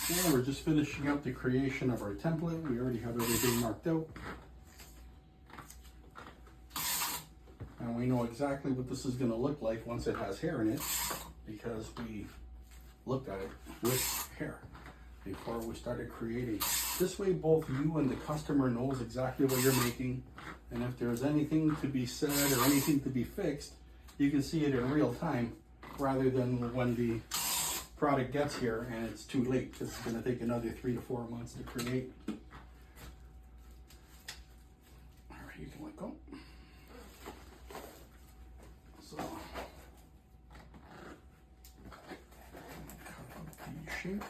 And we're just finishing up the creation of our template. We already have everything marked out. And we know exactly what this is going to look like once it has hair in it, because we looked at it with hair before we started creating. This way both you and the customer knows exactly what you're making, and if there's anything to be said or anything to be fixed, you can see it in real time rather than when the product gets here and it's too late, because it's going to take another 3 to 4 months to create. All right, you can let go. So, cut out the shape.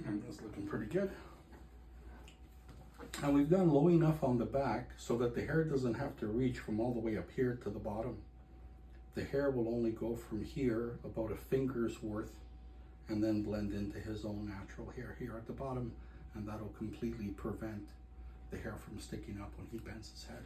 And that's looking pretty good. And we've done low enough on the back so that the hair doesn't have to reach from all the way up here to the bottom. The hair will only go from here about a finger's worth and then blend into his own natural hair here at the bottom, and that'll completely prevent the hair from sticking up when he bends his head.